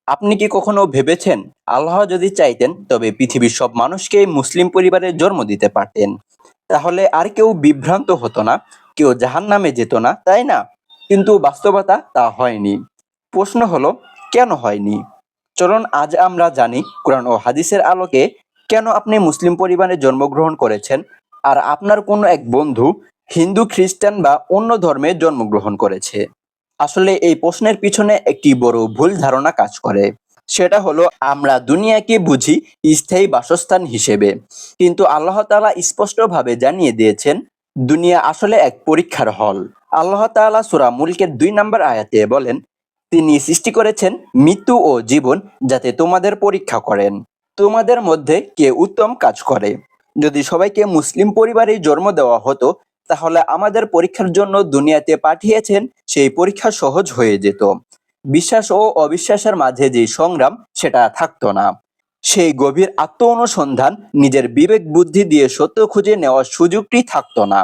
আপনি কি কখনো ভেবেছেন আল্লাহ যদি চাইতেন তবে পৃথিবীর সব মানুষকে মুসলিম পরিবারে জন্ম দিতে পারতেন? তাহলে আর কেউ বিভ্রান্ত হতো না, কেউ জাহান্নামে যেত না, তাই না? কিন্তু বাস্তবতা তা হয়নি। প্রশ্ন হলো, কেন হয়নি? চলুন আজ আমরা জানি কোরআন ও হাদিসের আলোকে কেন আপনি মুসলিম পরিবারে জন্মগ্রহণ করেছেন আর আপনার কোনো এক বন্ধু হিন্দু, খ্রিস্টান বা অন্য ধর্মে জন্মগ্রহণ করেছে। আসলে এই প্রশ্নের পিছনে একটি বড় ভুল ধারণা কাজ করে। সেটা হলো, আমরা দুনিয়াকে বুঝি স্থায়ী বাসস্থান হিসেবে, কিন্তু আল্লাহ তাআলা স্পষ্টভাবে জানিয়ে দিয়েছেন দুনিয়া আসলে এক পরীক্ষার হল। আল্লাহ তাআলা সূরা মুলকের 2 নম্বর আয়াতে বলেন, তিনি সৃষ্টি করেছেন মৃত্যু ও জীবন যাতে তোমাদের পরীক্ষা করেন তোমাদের মধ্যে কে উত্তম কাজ করে। যদি সবাইকে মুসলিম পরিবারে জন্ম দেওয়া হতো, তাহলে আমাদের পরীক্ষার জন্য দুনিয়াতে পাঠিয়েছেন সেই পরীক্ষা সহজ হয়ে যেত। বিশ্বাস ও অবিশ্বাসের মাঝে যে সংগ্রাম, সেটা থাকতো না। সেই গভীর আত্ম অনুসন্ধান, নিজের বিবেক বুদ্ধি দিয়ে সত্য খুঁজে নেওয়ার সুযোগটি থাকতো না।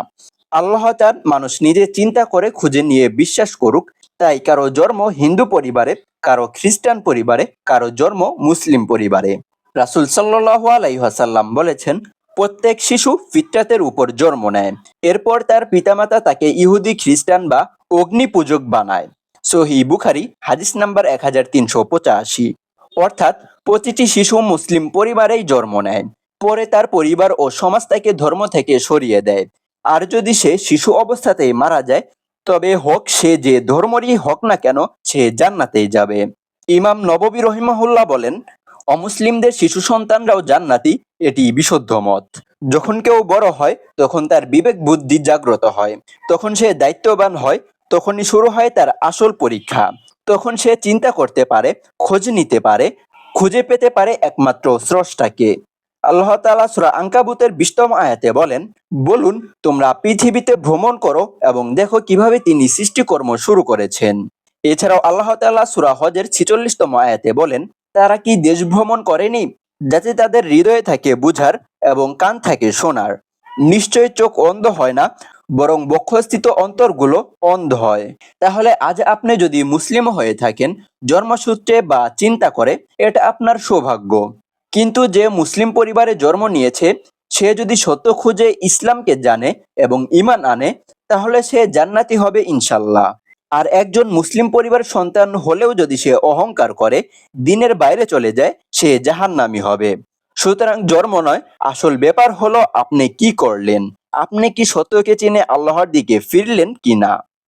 আল্লাহ চান মানুষ নিজে চিন্তা করে খুঁজে নিয়ে বিশ্বাস করুক। তাই কারো জন্ম হিন্দু পরিবারে, কারো খ্রিস্টান পরিবারে, কারো জন্ম মুসলিম পরিবারে। রাসূল সাল্লাল্লাহু আলাইহি ওয়াসাল্লাম বলেছেন, প্রত্যেক শিশু ফিতরাতের উপর জন্ম নেয়, এরপর তার পিতামাতা তাকে ইহুদি, খ্রিস্টান বা অগ্নি পূজক বানায়। সহিহ বুখারী হাদিস নাম্বার 1385। অর্থাৎ প্রতিটি শিশু মুসলিম পরিবারেই জন্ম নেয়, পরে তার পরিবার ও সমাজ তাকে ধর্ম থেকে সরিয়ে দেয়। আর যদি সে শিশু অবস্থাতেই মারা যায়, তবে হোক সে যে ধর্মেরই হোক না কেন, সে জান্নাতেই যাবে। ইমাম নববী রহিমাহুল্লাহ বলেন, অমুসলিমদের শিশু সন্তানরাও জান্নাতি, এটি বিশুদ্ধ মত। যখন কেউ বড় হয়, তখন তার বিবেক বুদ্ধি জাগ্রত হয়, তখন সে দায়িত্ববান হয়, তখনই শুরু হয় তার আসল পরীক্ষা। তখন সে চিন্তা করতে পারে, খোঁজ নিতে পারে, খুঁজে পেতে পারে একমাত্র স্রষ্টাকে। আল্লাহ তাআলা সূরা আনকাবুতের 20তম আয়াতে বলেন, বলুন, তোমরা পৃথিবীতে ভ্রমণ করো এবং দেখো কিভাবে তিনি সৃষ্টিকর্ম শুরু করেছেন। এছাড়াও আল্লাহ তাআলা সূরা হজের 46তম আয়াতে বলেন, তারা কি দেশ ভ্রমণ করেনি, যাতে তাদের হৃদয়ে থাকে বুঝার এবং কান থাকে শোনার? নিশ্চয় চোখ অন্ধ হয় না, বরং বক্ষস্থিত অন্তরগুলো অন্ধ হয়। তাহলে আজ আপনি যদি মুসলিম হয়ে থাকেন, জন্মসূত্রে বা চিন্তা করে, এটা আপনার সৌভাগ্য। কিন্তু যে মুসলিম পরিবারে জন্ম নিয়েছে, সে যদি সত্য খুঁজে ইসলামকে জানে এবং ঈমান আনে, তাহলে সে জান্নাতি হবে ইনশাল্লাহ। আর একজন মুসলিম পরিবারের সন্তান হলেও যদি সে অহংকার করে, দ্বীনের বাইরে চলে যায়, সে জাহান্নামী হবে। সুতরাং জন্ম নয়, আসল ব্যাপার হলো আপনি কি করলেন। আপনি কি সত্যকে চিনে আল্লাহর দিকে ফিরলেন কিনা।